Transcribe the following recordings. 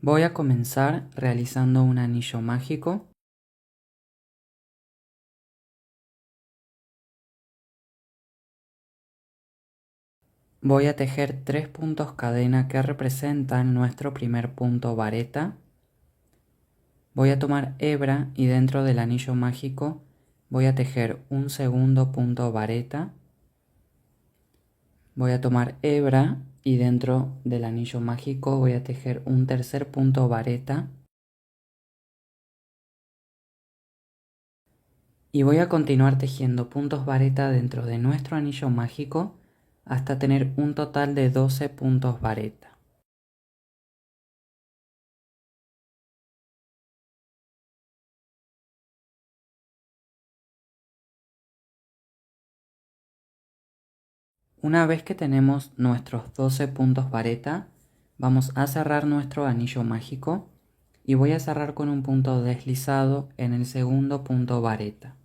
Voy a comenzar realizando un anillo mágico. Voy a tejer 3 puntos cadena que representan nuestro primer punto vareta. Voy a tomar hebra y dentro del anillo mágico voy a tejer un segundo punto vareta. Voy a tomar hebra y dentro del anillo mágico voy a tejer un tercer punto vareta. Y voy a continuar tejiendo puntos vareta dentro de nuestro anillo mágico hasta tener un total de 12 puntos vareta. Una vez que tenemos nuestros 12 puntos vareta, vamos a cerrar nuestro anillo mágico y voy a cerrar con un punto deslizado en el segundo punto vareta.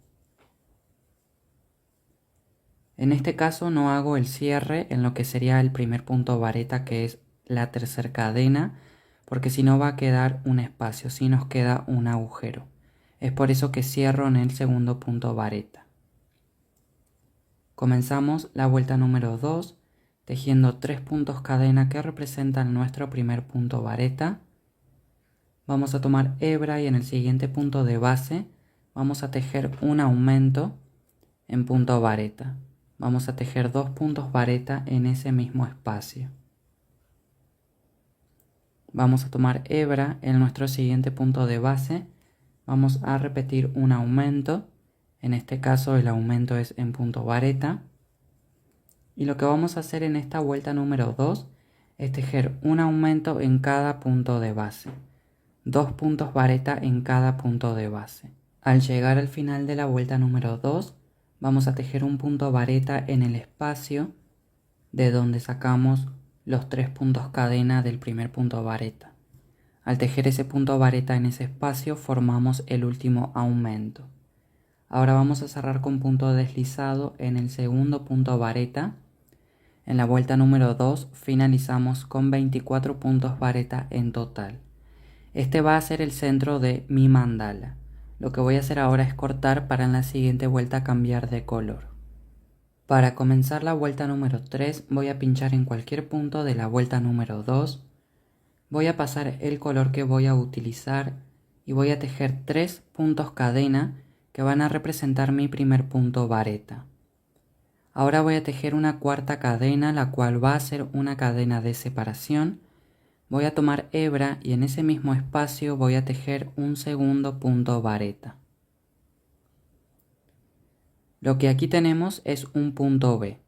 En este caso no hago el cierre en lo que sería el primer punto vareta, que es la tercera cadena, porque si no va a quedar un espacio, si nos queda un agujero. Es por eso que cierro en el segundo punto vareta. Comenzamos la vuelta número 2 tejiendo 3 puntos cadena que representan nuestro primer punto vareta. Vamos a tomar hebra y en el siguiente punto de base vamos a tejer un aumento en punto vareta. Vamos a tejer 2 puntos vareta en ese mismo espacio. Vamos a tomar hebra en nuestro siguiente punto de base. Vamos a repetir un aumento. En este caso el aumento es en punto vareta. Y lo que vamos a hacer en esta vuelta número 2 es tejer un aumento en cada punto de base. 2 puntos vareta en cada punto de base. Al llegar al final de la vuelta número 2, vamos a tejer un punto vareta en el espacio de donde sacamos los 3 puntos cadena del primer punto vareta. Al tejer ese punto vareta en ese espacio formamos el último aumento. Ahora vamos a cerrar con punto deslizado en el segundo punto vareta. En la vuelta número 2 finalizamos con 24 puntos vareta en total. Este va a ser el centro de mi mandala. Lo que voy a hacer ahora es cortar para en la siguiente vuelta cambiar de color. Para comenzar la vuelta número 3 voy a pinchar en cualquier punto de la vuelta número 2. Voy a pasar el color que voy a utilizar y voy a tejer 3 puntos cadena que van a representar mi primer punto vareta. Ahora voy a tejer una cuarta cadena, la cual va a ser una cadena de separación. Voy a tomar hebra y en ese mismo espacio voy a tejer un segundo punto vareta. Lo que aquí tenemos es un punto B.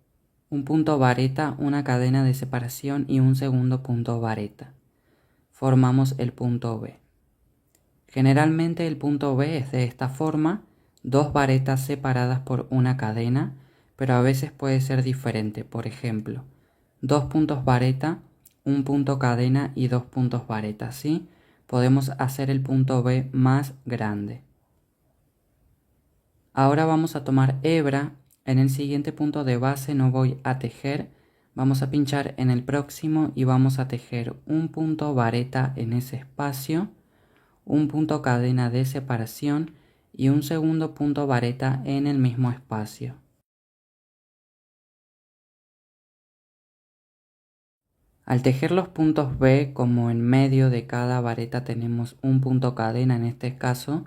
Un punto vareta, una cadena de separación y un segundo punto vareta. Formamos el punto B. Generalmente el punto B es de esta forma, 2 varetas separadas por una cadena, pero a veces puede ser diferente. Por ejemplo, 2 puntos vareta, un punto cadena y 2 puntos vareta. Así podemos hacer el punto B más grande. Ahora vamos a tomar hebra. En el siguiente punto de base no voy a tejer. Vamos a pinchar en el próximo y vamos a tejer un punto vareta en ese espacio, un punto cadena de separación y un segundo punto vareta en el mismo espacio. Al tejer los puntos B, como en medio de cada vareta tenemos un punto cadena en este caso,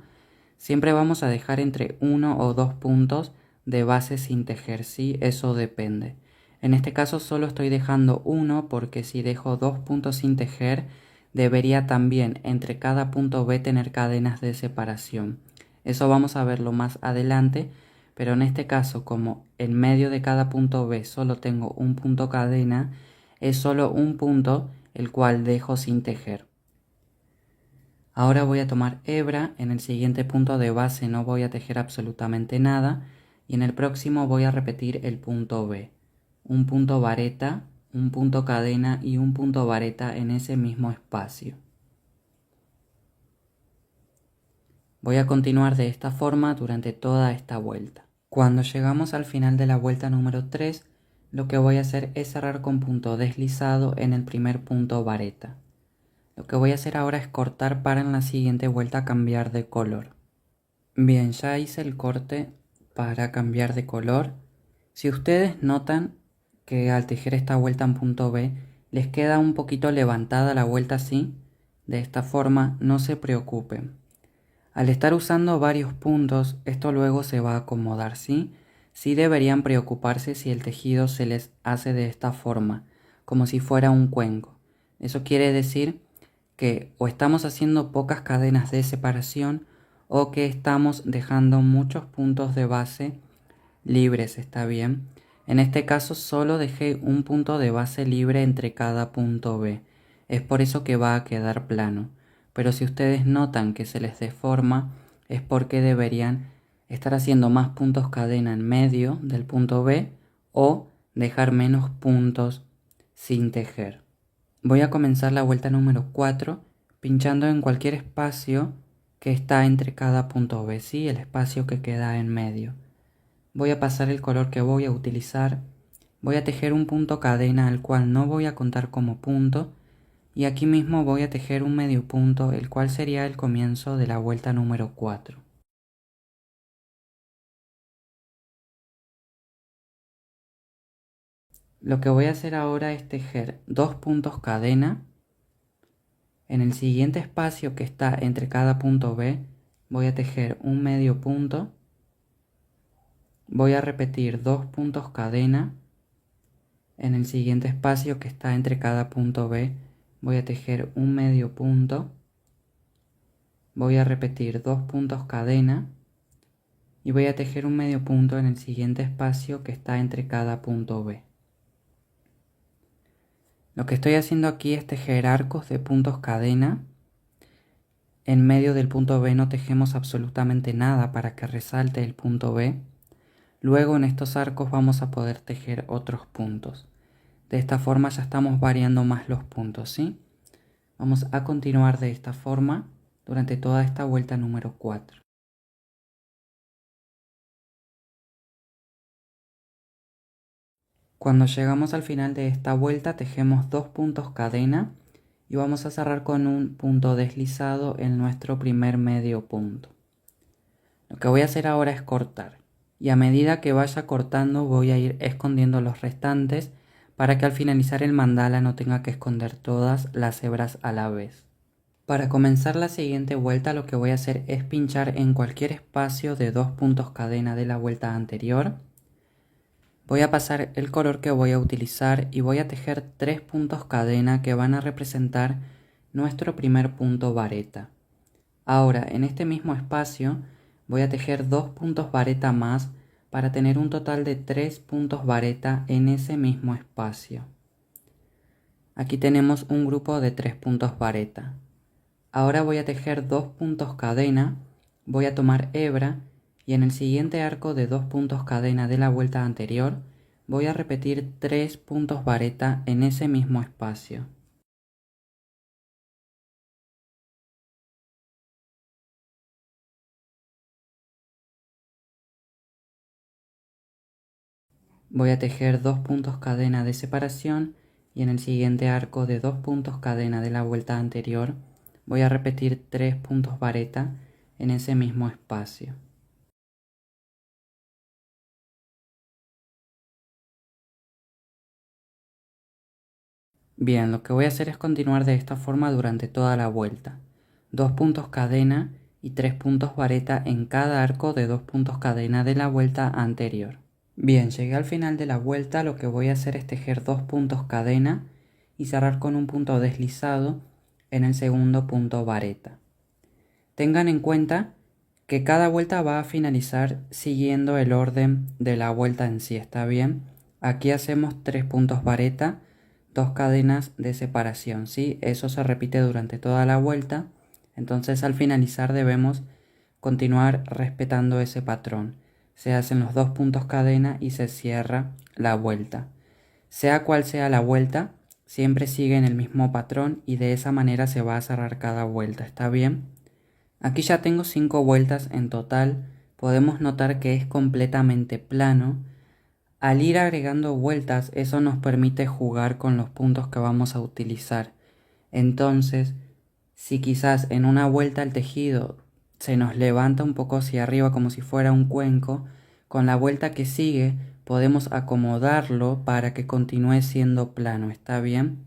siempre vamos a dejar entre 1 o 2 puntos de base sin tejer, ¿sí? Eso depende. En este caso solo estoy dejando 1 porque si dejo 2 puntos sin tejer, debería también entre cada punto B tener cadenas de separación. Eso vamos a verlo más adelante, pero en este caso como en medio de cada punto B solo tengo un punto cadena, es solo un punto el cual dejo sin tejer. Ahora voy a tomar hebra, en el siguiente punto de base no voy a tejer absolutamente nada y en el próximo voy a repetir el punto B. Un punto vareta, un punto cadena y un punto vareta en ese mismo espacio. Voy a continuar de esta forma durante toda esta vuelta. Cuando llegamos al final de la vuelta número 3, lo que voy a hacer es cerrar con punto deslizado en el primer punto vareta. Lo que voy a hacer ahora es cortar para en la siguiente vuelta cambiar de color. Bien, ya hice el corte para cambiar de color. Si ustedes notan que al tejer esta vuelta en punto B les queda un poquito levantada la vuelta así, de esta forma, no se preocupen. Al estar usando varios puntos, esto luego se va a acomodar, ¿sí? Sí deberían preocuparse si el tejido se les hace de esta forma, como si fuera un cuenco. Eso quiere decir que o estamos haciendo pocas cadenas de separación o que estamos dejando muchos puntos de base libres, ¿está bien? En este caso solo dejé un punto de base libre entre cada punto B. Es por eso que va a quedar plano. Pero si ustedes notan que se les deforma, es porque deberían estar haciendo más puntos cadena en medio del punto B o dejar menos puntos sin tejer. Voy a comenzar la vuelta número 4 pinchando en cualquier espacio que está entre cada punto B, ¿sí? El espacio que queda en medio. Voy a pasar el color que voy a utilizar, voy a tejer un punto cadena al cual no voy a contar como punto y aquí mismo voy a tejer un medio punto el cual sería el comienzo de la vuelta número 4. Lo que voy a hacer ahora es tejer 2 puntos cadena. En el siguiente espacio que está entre cada punto B voy a tejer un medio punto. Voy a repetir 2 puntos cadena. En el siguiente espacio que está entre cada punto B voy a tejer un medio punto. Voy a repetir 2 puntos cadena y voy a tejer un medio punto en el siguiente espacio que está entre cada punto B. Lo que estoy haciendo aquí es tejer arcos de puntos cadena. En medio del punto B no tejemos absolutamente nada para que resalte el punto B. Luego en estos arcos vamos a poder tejer otros puntos. De esta forma ya estamos variando más los puntos, ¿sí? Vamos a continuar de esta forma durante toda esta vuelta número 4. Cuando llegamos al final de esta vuelta tejemos 2 puntos cadena y vamos a cerrar con un punto deslizado en nuestro primer medio punto. Lo que voy a hacer ahora es cortar y a medida que vaya cortando voy a ir escondiendo los restantes para que al finalizar el mandala no tenga que esconder todas las hebras a la vez. Para comenzar la siguiente vuelta lo que voy a hacer es pinchar en cualquier espacio de 2 puntos cadena de la vuelta anterior. Voy a pasar el color que voy a utilizar y voy a tejer 3 puntos cadena que van a representar nuestro primer punto vareta. Ahora en este mismo espacio voy a tejer 2 puntos vareta más para tener un total de 3 puntos vareta en ese mismo espacio. Aquí tenemos un grupo de 3 puntos vareta. Ahora voy a tejer 2 puntos cadena, voy a tomar hebra y en el siguiente arco de 2 puntos cadena de la vuelta anterior voy a repetir 3 puntos vareta en ese mismo espacio. Voy a tejer 2 puntos cadena de separación y en el siguiente arco de 2 puntos cadena de la vuelta anterior voy a repetir 3 puntos vareta en ese mismo espacio. Bien, lo que voy a hacer es continuar de esta forma durante toda la vuelta. 2 puntos cadena y 3 puntos vareta en cada arco de 2 puntos cadena de la vuelta anterior. Bien, llegué al final de la vuelta, lo que voy a hacer es tejer 2 puntos cadena y cerrar con un punto deslizado en el segundo punto vareta. Tengan en cuenta que cada vuelta va a finalizar siguiendo el orden de la vuelta en sí, ¿está bien? Aquí hacemos 3 puntos vareta, 2 cadenas de separación, ¿sí? Eso se repite durante toda la vuelta, entonces al finalizar debemos continuar respetando ese patrón. Se hacen los 2 puntos cadena y se cierra la vuelta. Sea cual sea la vuelta, siempre siguen el mismo patrón y de esa manera se va a cerrar cada vuelta, ¿está bien? Aquí ya tengo 5 vueltas en total, podemos notar que es completamente plano. Al ir agregando vueltas, eso nos permite jugar con los puntos que vamos a utilizar. Entonces, Si quizás en una vuelta el tejido se nos levanta un poco hacia arriba como si fuera un cuenco, con la vuelta que sigue podemos acomodarlo para que continúe siendo plano, ¿está bien?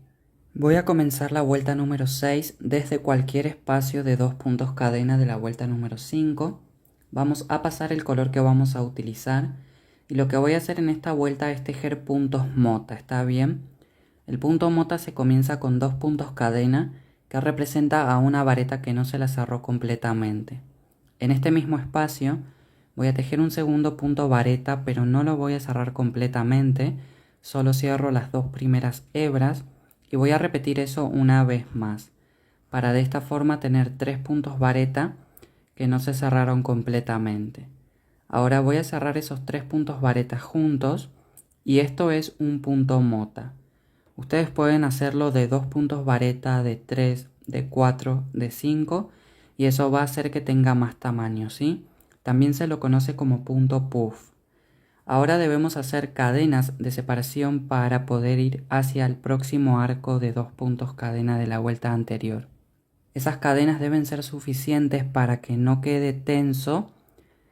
Voy a comenzar la vuelta número 6 desde cualquier espacio de 2 puntos cadena de la vuelta número 5. Vamos a pasar el color que vamos a utilizar y lo que voy a hacer en esta vuelta es tejer puntos mota, ¿está bien? El punto mota se comienza con 2 puntos cadena que representa a una vareta que no se la cerró completamente. En este mismo espacio voy a tejer un segundo punto vareta, pero no lo voy a cerrar completamente, solo cierro las 2 primeras hebras y voy a repetir eso una vez más, para de esta forma tener 3 puntos vareta que no se cerraron completamente. Ahora voy a cerrar esos 3 puntos vareta juntos y esto es un punto mota. Ustedes pueden hacerlo de 2 puntos vareta, de 3, de 4, de 5 y eso va a hacer que tenga más tamaño, ¿sí? También se lo conoce como punto puff. Ahora debemos hacer cadenas de separación para poder ir hacia el próximo arco de 2 puntos cadena de la vuelta anterior. Esas cadenas deben ser suficientes para que no quede tenso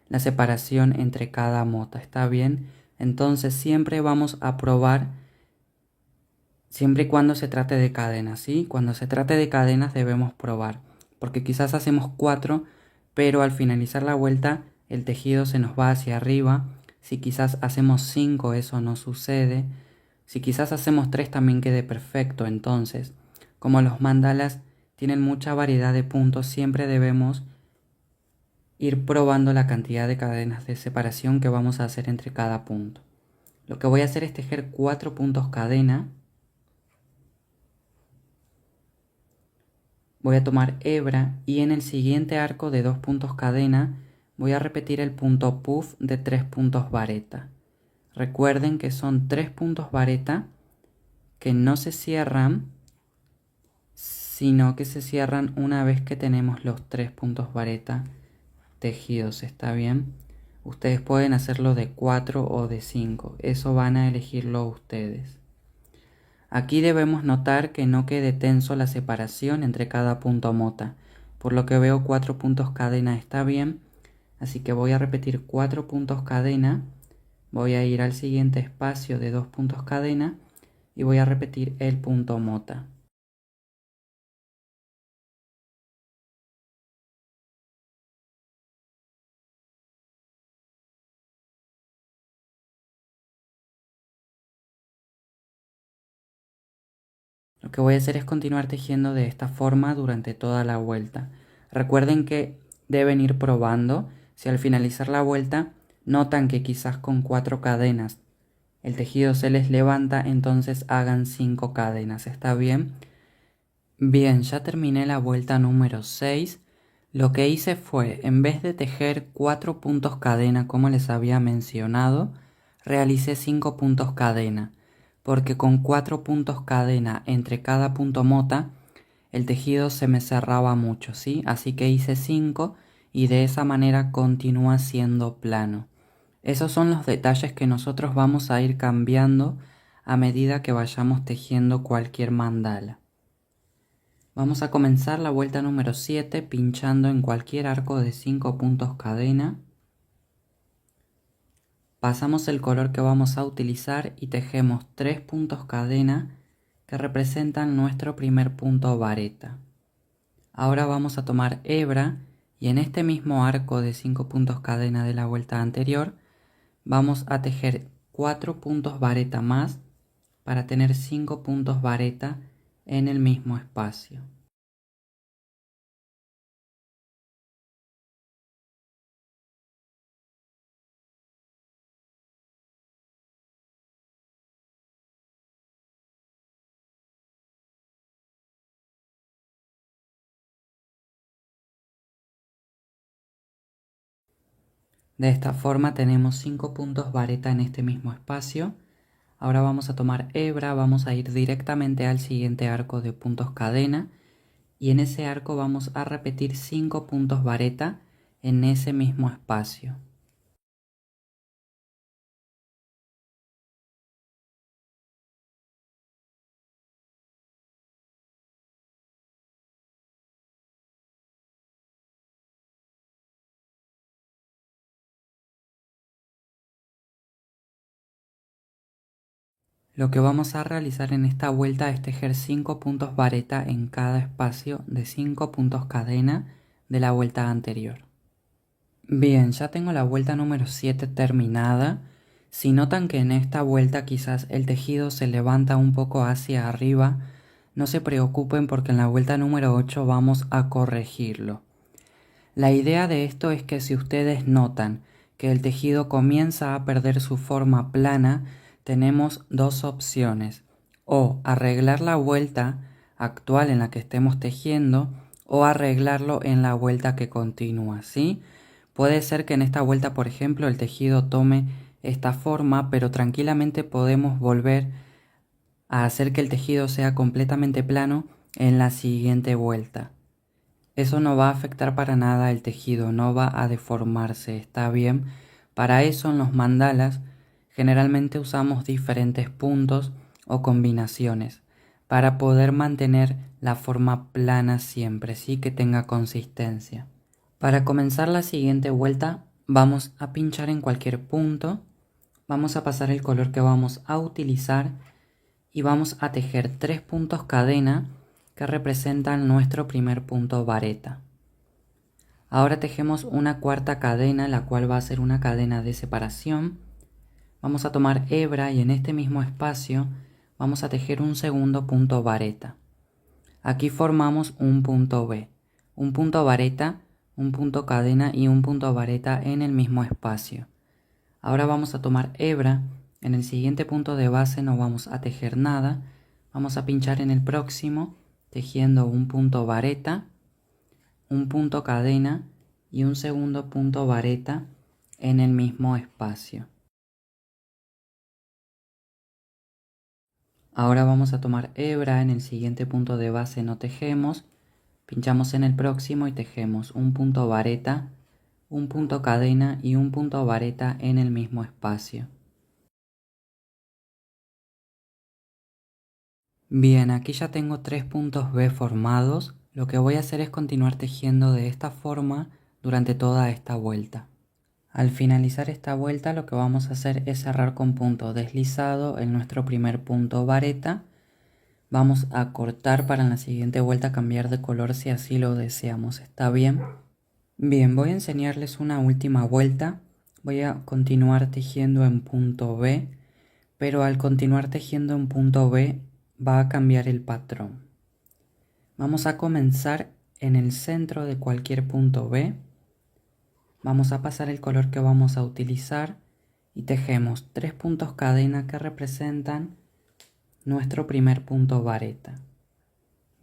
la separación entre cada mota, ¿está bien? Entonces siempre vamos a probar, siempre y cuando se trate de cadenas, ¿sí? Cuando se trate de cadenas debemos probar, porque quizás hacemos 4, pero al finalizar la vuelta el tejido se nos va hacia arriba. Si quizás hacemos 5, eso no sucede. Si quizás hacemos 3 también quede perfecto. Entonces, como los mandalas tienen mucha variedad de puntos, siempre debemos ir probando la cantidad de cadenas de separación que vamos a hacer entre cada punto. Lo que voy a hacer es tejer 4 puntos cadena. Voy a tomar hebra y en el siguiente arco de 2 puntos cadena voy a repetir el punto puff de 3 puntos vareta. Recuerden que son 3 puntos vareta que no se cierran, sino que se cierran una vez que tenemos los 3 puntos vareta tejidos, ¿está bien? Ustedes pueden hacerlo de 4 o de 5, eso van a elegirlo ustedes. Aquí debemos notar que no quede tenso la separación entre cada punto mota, por lo que veo 4 puntos cadena está bien, así que voy a repetir 4 puntos cadena, voy a ir al siguiente espacio de 2 puntos cadena y voy a repetir el punto mota. Lo que voy a hacer es continuar tejiendo de esta forma durante toda la vuelta. Recuerden que deben ir probando. Si al finalizar la vuelta notan que quizás con 4 cadenas el tejido se les levanta, entonces hagan 5 cadenas. ¿Está bien? Bien, ya terminé la vuelta número 6. Lo que hice fue, en vez de tejer 4 puntos cadena como les había mencionado, realicé 5 puntos cadena, porque con 4 puntos cadena entre cada punto mota, el tejido se me cerraba mucho, ¿sí? Así que hice 5 y de esa manera continúa siendo plano. Esos son los detalles que nosotros vamos a ir cambiando a medida que vayamos tejiendo cualquier mandala. Vamos a comenzar la vuelta número 7 pinchando en cualquier arco de 5 puntos cadena. Pasamos el color que vamos a utilizar y tejemos 3 puntos cadena que representan nuestro primer punto vareta. Ahora vamos a tomar hebra y en este mismo arco de 5 puntos cadena de la vuelta anterior vamos a tejer 4 puntos vareta más para tener 5 puntos vareta en el mismo espacio. De esta forma tenemos 5 puntos vareta en este mismo espacio. Ahora vamos a tomar hebra, vamos a ir directamente al siguiente arco de puntos cadena y en ese arco vamos a repetir 5 puntos vareta en ese mismo espacio. Lo que vamos a realizar en esta vuelta es tejer 5 puntos vareta en cada espacio de 5 puntos cadena de la vuelta anterior. Bien, ya tengo la vuelta número 7 terminada. Si notan que en esta vuelta quizás el tejido se levanta un poco hacia arriba, no se preocupen porque en la vuelta número 8 vamos a corregirlo. La idea de esto es que si ustedes notan que el tejido comienza a perder su forma plana, tenemos dos opciones: o arreglar la vuelta actual en la que estemos tejiendo o arreglarlo en la vuelta que continúa, ¿sí? Puede ser que en esta vuelta, por ejemplo, el tejido tome esta forma, pero tranquilamente podemos volver a hacer que el tejido sea completamente plano en la siguiente vuelta. Eso no va a afectar para nada el tejido, no va a deformarse, ¿está bien? Para eso en los mandalas generalmente usamos diferentes puntos o combinaciones para poder mantener la forma plana siempre, sí, que tenga consistencia. Para comenzar la siguiente vuelta vamos a pinchar en cualquier punto, vamos a pasar el color que vamos a utilizar y vamos a tejer 3 puntos cadena que representan nuestro primer punto vareta. Ahora tejemos una cuarta cadena, la cual va a ser una cadena de separación. Vamos a tomar hebra y en este mismo espacio vamos a tejer un segundo punto vareta. Aquí formamos un punto B, un punto vareta, un punto cadena y un punto vareta en el mismo espacio. Ahora vamos a tomar hebra, en el siguiente punto de base no vamos a tejer nada, vamos a pinchar en el próximo tejiendo un punto vareta, un punto cadena y un segundo punto vareta en el mismo espacio. Ahora vamos a tomar hebra, en el siguiente punto de base no tejemos, pinchamos en el próximo y tejemos un punto vareta, un punto cadena y un punto vareta en el mismo espacio. Bien, aquí ya tengo 3 puntos B formados. Lo que voy a hacer es continuar tejiendo de esta forma durante toda esta vuelta. Al finalizar esta vuelta lo que vamos a hacer es cerrar con punto deslizado en nuestro primer punto vareta. Vamos a cortar para en la siguiente vuelta cambiar de color si así lo deseamos. ¿Está bien? Bien, voy a enseñarles una última vuelta. Voy a continuar tejiendo en punto B, pero al continuar tejiendo en punto B va a cambiar el patrón. Vamos a comenzar en el centro de cualquier punto B. Vamos a pasar el color que vamos a utilizar y tejemos 3 puntos cadena que representan nuestro primer punto vareta.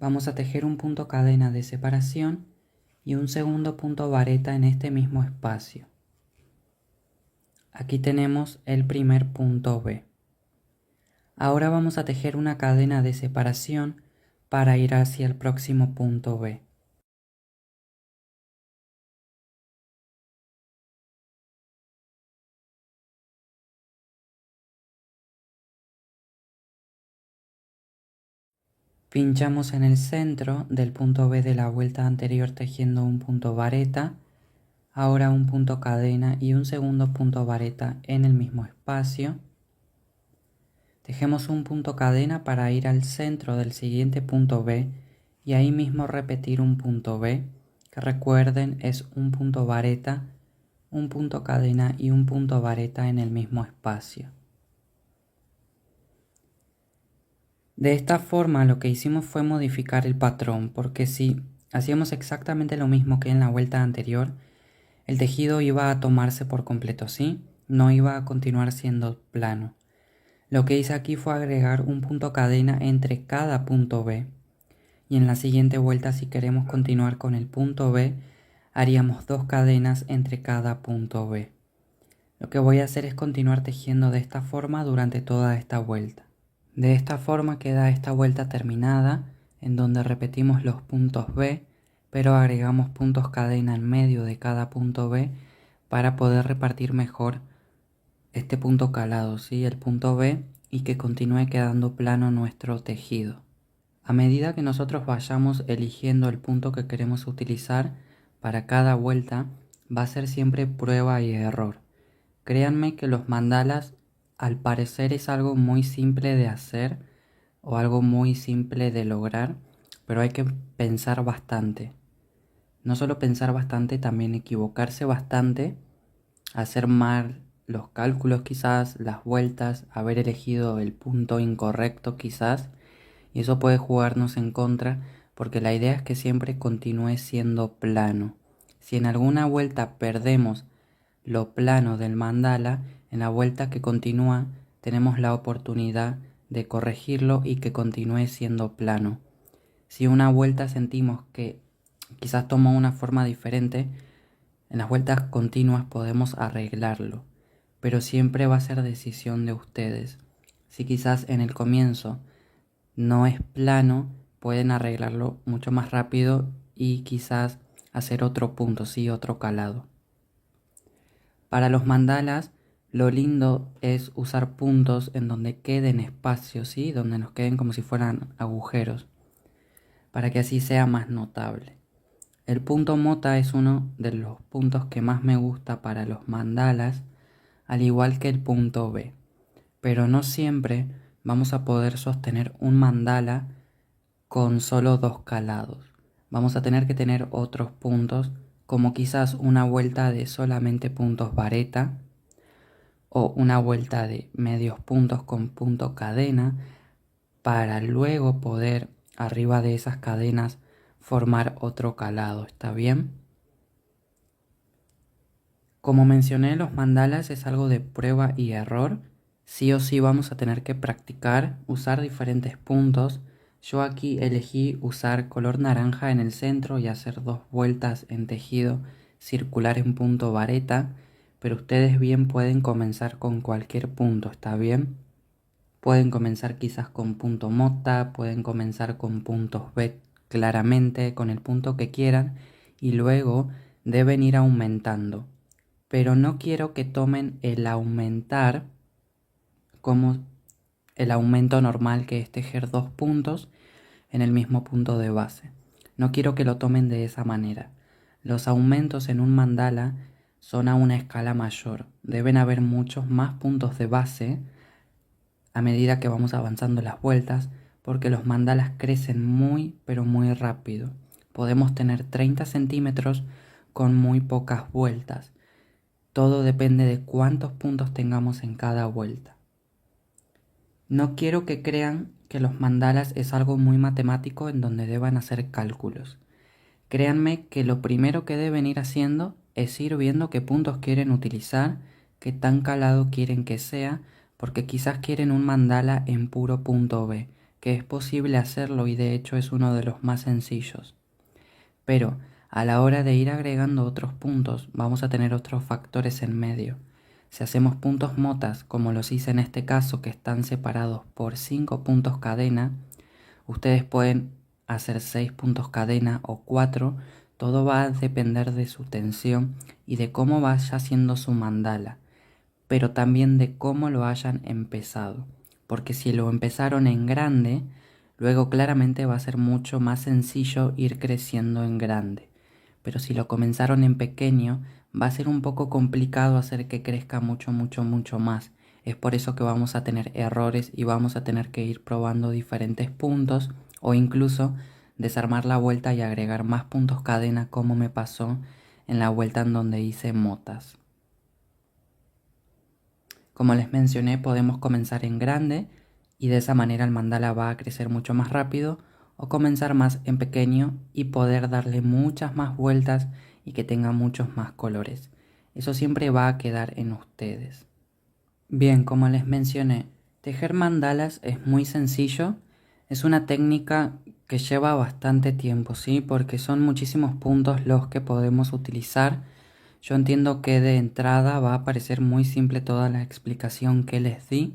Vamos a tejer un punto cadena de separación y un segundo punto vareta en este mismo espacio. Aquí tenemos el primer punto B. Ahora vamos a tejer una cadena de separación para ir hacia el próximo punto B. Pinchamos en el centro del punto B de la vuelta anterior tejiendo un punto vareta, ahora un punto cadena y un segundo punto vareta en el mismo espacio. Tejemos un punto cadena para ir al centro del siguiente punto B y ahí mismo repetir un punto B, que recuerden es un punto vareta, un punto cadena y un punto vareta en el mismo espacio. De esta forma lo que hicimos fue modificar el patrón, porque si hacíamos exactamente lo mismo que en la vuelta anterior, el tejido iba a tomarse por completo, ¿sí? No iba a continuar siendo plano. Lo que hice aquí fue agregar un punto cadena entre cada punto B. Y en la siguiente vuelta, si queremos continuar con el punto B, haríamos 2 cadenas entre cada punto B. Lo que voy a hacer es continuar tejiendo de esta forma durante toda esta vuelta. De esta forma queda esta vuelta terminada, en donde repetimos los puntos B, pero agregamos puntos cadena en medio de cada punto B para poder repartir mejor este punto calado, ¿sí? El punto B, y que continúe quedando plano nuestro tejido. A medida que nosotros vayamos eligiendo el punto que queremos utilizar para cada vuelta, va a ser siempre prueba y error. Créanme que los mandalas al parecer es algo muy simple de hacer o algo muy simple de lograr, pero hay que pensar bastante. No solo pensar bastante, también equivocarse bastante, hacer mal los cálculos quizás, las vueltas, haber elegido el punto incorrecto quizás, y eso puede jugarnos en contra porque la idea es que siempre continúe siendo plano. Si en alguna vuelta perdemos lo plano del mandala, en la vuelta que continúa tenemos la oportunidad de corregirlo y que continúe siendo plano. Si una vuelta sentimos que quizás tomó una forma diferente, en las vueltas continuas podemos arreglarlo, pero siempre va a ser decisión de ustedes. Si quizás en el comienzo no es plano, pueden arreglarlo mucho más rápido y quizás hacer otro punto, sí, otro calado. Para los mandalas, lo lindo es usar puntos en donde queden espacios, ¿sí? Donde nos queden como si fueran agujeros, para que así sea más notable. El punto mota es uno de los puntos que más me gusta para los mandalas, al igual que el punto B. Pero no siempre vamos a poder sostener un mandala con solo 2 calados. Vamos a tener que tener otros puntos, como quizás una vuelta de solamente puntos vareta o una vuelta de medios puntos con punto cadena, para luego poder arriba de esas cadenas formar otro calado. ¿Está bien? Como mencioné, los mandalas es algo de prueba y error. Sí o sí vamos a tener que practicar, usar diferentes puntos. Yo aquí elegí usar color naranja en el centro y hacer 2 vueltas en tejido circular en punto vareta, pero ustedes bien pueden comenzar con cualquier punto, ¿está bien? Pueden comenzar quizás con punto mota, pueden comenzar con puntos B claramente, con el punto que quieran, y luego deben ir aumentando. Pero no quiero que tomen el aumentar como el aumento normal, que es tejer 2 puntos en el mismo punto de base. No quiero que lo tomen de esa manera. Los aumentos en un mandala son a una escala mayor. Deben haber muchos más puntos de base a medida que vamos avanzando las vueltas, porque los mandalas crecen muy pero muy rápido. Podemos tener 30 centímetros con muy pocas vueltas. Todo depende de cuántos puntos tengamos en cada vuelta. No quiero que crean que los mandalas es algo muy matemático en donde deban hacer cálculos. Créanme que lo primero que deben ir haciendo es ir viendo qué puntos quieren utilizar, qué tan calado quieren que sea, porque quizás quieren un mandala en puro punto B, que es posible hacerlo y de hecho es uno de los más sencillos. Pero a la hora de ir agregando otros puntos vamos a tener otros factores en medio. Si hacemos puntos motas, como los hice en este caso, que están separados por 5 puntos cadena, ustedes pueden hacer 6 puntos cadena o 4, todo va a depender de su tensión y de cómo vaya haciendo su mandala, pero también de cómo lo hayan empezado, porque si lo empezaron en grande, luego claramente va a ser mucho más sencillo ir creciendo en grande, pero si lo comenzaron en pequeño, va a ser un poco complicado hacer que crezca mucho más. Es por eso que vamos a tener errores y vamos a tener que ir probando diferentes puntos o incluso desarmar la vuelta y agregar más puntos cadena, como me pasó en la vuelta en donde hice motas. Como les mencioné, podemos comenzar en grande y de esa manera el mandala va a crecer mucho más rápido, o comenzar más en pequeño y poder darle muchas más vueltas y que tenga muchos más colores. Eso siempre va a quedar en ustedes. Bien, como les mencioné, tejer mandalas es muy sencillo. Es una técnica que lleva bastante tiempo, ¿sí? Porque son muchísimos puntos los que podemos utilizar. Yo entiendo que de entrada va a parecer muy simple toda la explicación que les di,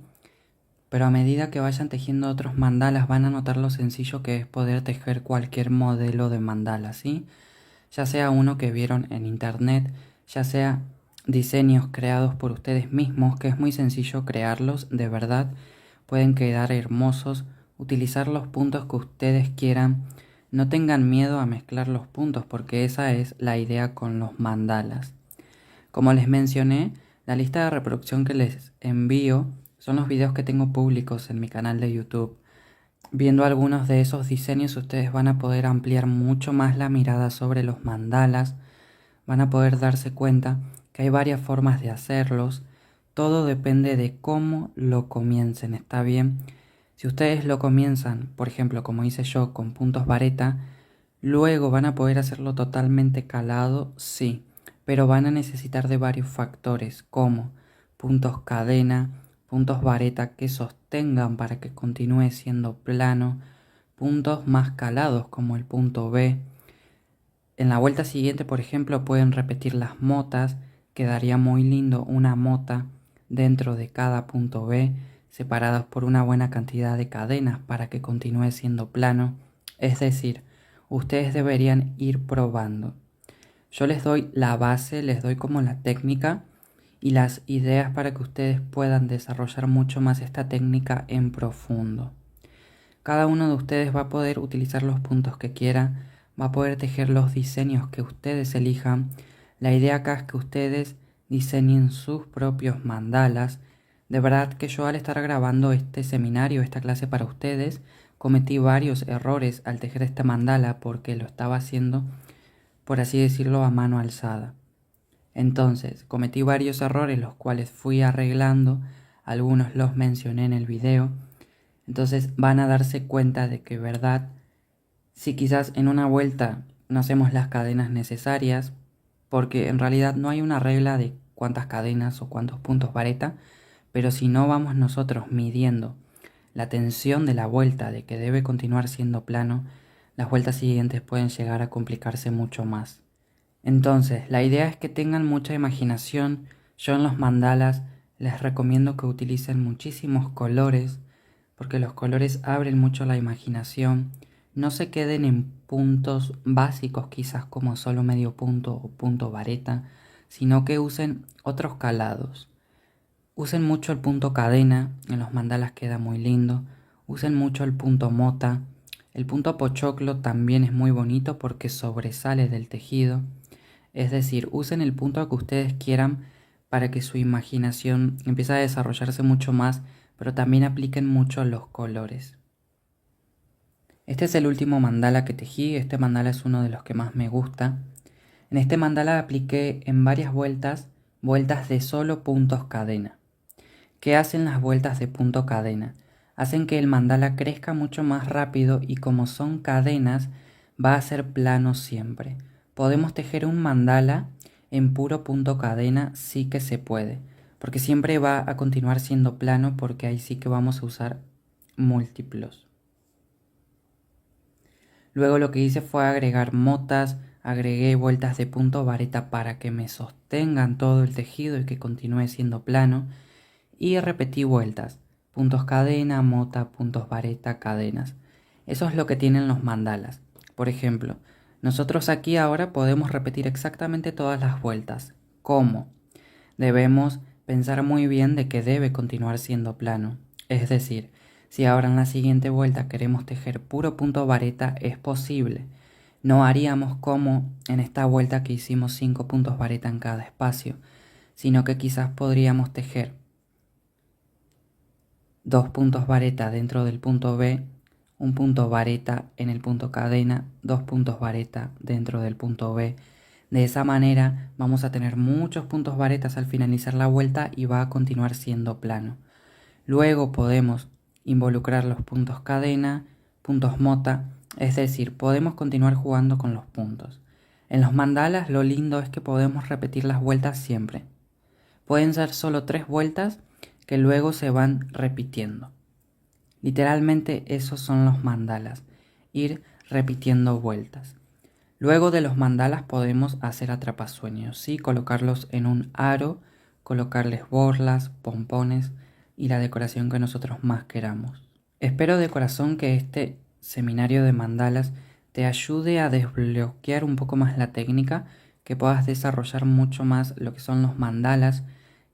pero a medida que vayan tejiendo otros mandalas van a notar lo sencillo que es poder tejer cualquier modelo de mandala, ¿sí? Ya sea uno que vieron en internet, ya sea diseños creados por ustedes mismos, que es muy sencillo crearlos, de verdad, pueden quedar hermosos, utilizar los puntos que ustedes quieran. No tengan miedo a mezclar los puntos, porque esa es la idea con los mandalas. Como les mencioné, la lista de reproducción que les envío son los videos que tengo públicos en mi canal de YouTube. Viendo algunos de esos diseños ustedes van a poder ampliar mucho más la mirada sobre los mandalas, van a poder darse cuenta que hay varias formas de hacerlos, todo depende de cómo lo comiencen, ¿está bien? Si ustedes lo comienzan, por ejemplo, como hice yo, con puntos vareta, luego van a poder hacerlo totalmente calado, sí, pero van a necesitar de varios factores, como puntos cadena, puntos vareta que sostengan para que continúe siendo plano, puntos más calados como el punto B. En la vuelta siguiente, por ejemplo, pueden repetir las motas, quedaría muy lindo una mota dentro de cada punto B, separados por una buena cantidad de cadenas para que continúe siendo plano. Es decir, ustedes deberían ir probando. Yo les doy la base, les doy como la técnica y las ideas para que ustedes puedan desarrollar mucho más esta técnica en profundo. Cada uno de ustedes va a poder utilizar los puntos que quiera, va a poder tejer los diseños que ustedes elijan. La idea acá es que ustedes diseñen sus propios mandalas. De verdad que yo al estar grabando este seminario, esta clase para ustedes, cometí varios errores al tejer esta mandala porque lo estaba haciendo, por así decirlo, a mano alzada. Entonces, cometí varios errores los cuales fui arreglando, algunos los mencioné en el video. Entonces van a darse cuenta de que, verdad, si quizás en una vuelta no hacemos las cadenas necesarias, porque en realidad no hay una regla de cuántas cadenas o cuántos puntos vareta, pero si no vamos nosotros midiendo la tensión de la vuelta de que debe continuar siendo plano, las vueltas siguientes pueden llegar a complicarse mucho más. Entonces, la idea es que tengan mucha imaginación. Yo en los mandalas les recomiendo que utilicen muchísimos colores, porque los colores abren mucho la imaginación. No se queden en puntos básicos quizás como solo medio punto o punto vareta, sino que usen otros calados. Usen mucho el punto cadena, en los mandalas queda muy lindo. Usen mucho el punto mota. El punto pochoclo también es muy bonito porque sobresale del tejido. Es decir, usen el punto que ustedes quieran para que su imaginación empiece a desarrollarse mucho más, pero también apliquen mucho los colores. Este es el último mandala que tejí, este mandala es uno de los que más me gusta. En este mandala apliqué en varias vueltas de solo puntos cadena. ¿Qué hacen las vueltas de punto cadena? Hacen que el mandala crezca mucho más rápido y como son cadenas, va a ser plano siempre. Podemos tejer un mandala en puro punto cadena, sí que se puede, porque siempre va a continuar siendo plano porque ahí sí que vamos a usar múltiplos. Luego lo que hice fue agregar motas, agregué vueltas de punto vareta para que me sostengan todo el tejido y que continúe siendo plano. Y repetí vueltas, puntos cadena, mota, puntos vareta, cadenas. Eso es lo que tienen los mandalas. Por ejemplo, nosotros aquí ahora podemos repetir exactamente todas las vueltas. ¿Cómo? Debemos pensar muy bien de que debe continuar siendo plano. Es decir, si ahora en la siguiente vuelta queremos tejer puro punto vareta, es posible. No haríamos como en esta vuelta que hicimos 5 puntos vareta en cada espacio, sino que quizás podríamos tejer 2 puntos vareta dentro del punto B, un punto vareta en el punto cadena, 2 puntos vareta dentro del punto B. De esa manera vamos a tener muchos puntos varetas al finalizar la vuelta y va a continuar siendo plano. Luego podemos involucrar los puntos cadena, puntos mota, es decir, podemos continuar jugando con los puntos. En los mandalas lo lindo es que podemos repetir las vueltas siempre. Pueden ser solo 3 vueltas que luego se van repitiendo. Literalmente esos son los mandalas, ir repitiendo vueltas. Luego de los mandalas podemos hacer atrapasueños, ¿sí? Colocarlos en un aro, colocarles borlas, pompones y la decoración que nosotros más queramos. Espero de corazón que este seminario de mandalas te ayude a desbloquear un poco más la técnica, que puedas desarrollar mucho más lo que son los mandalas,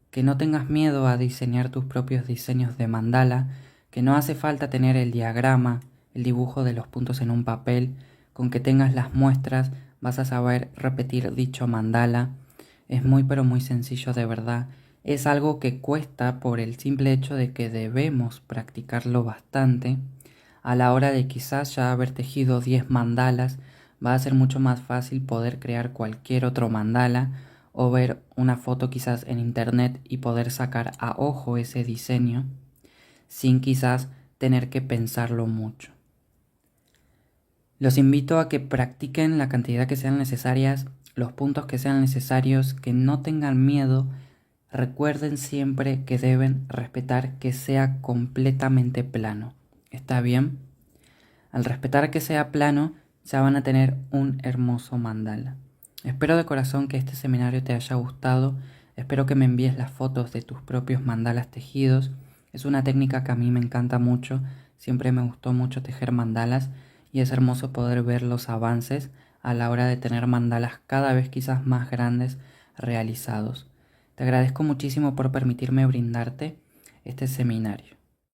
que no tengas miedo a diseñar tus propios diseños de mandala, que no hace falta tener el diagrama, el dibujo de los puntos en un papel, con que tengas las muestras vas a saber repetir dicho mandala. Es muy pero muy sencillo de verdad. es algo que cuesta por el simple hecho de que debemos practicarlo bastante. A la hora de quizás ya haber tejido 10 mandalas, va a ser mucho más fácil poder crear cualquier otro mandala o ver una foto quizás en internet y poder sacar a ojo ese diseño sin quizás tener que pensarlo mucho. Los invito a que practiquen la cantidad que sean necesarias, los puntos que sean necesarios, que no tengan miedo. Recuerden siempre que deben respetar que sea completamente plano. ¿Está bien? Al respetar que sea plano, ya van a tener un hermoso mandala. Espero de corazón que este seminario te haya gustado. Espero que me envíes las fotos de tus propios mandalas tejidos. Es una técnica que a mí me encanta mucho. Siempre me gustó mucho tejer mandalas y es hermoso poder ver los avances a la hora de tener mandalas cada vez quizás más grandes realizados. Te agradezco muchísimo por permitirme brindarte este seminario.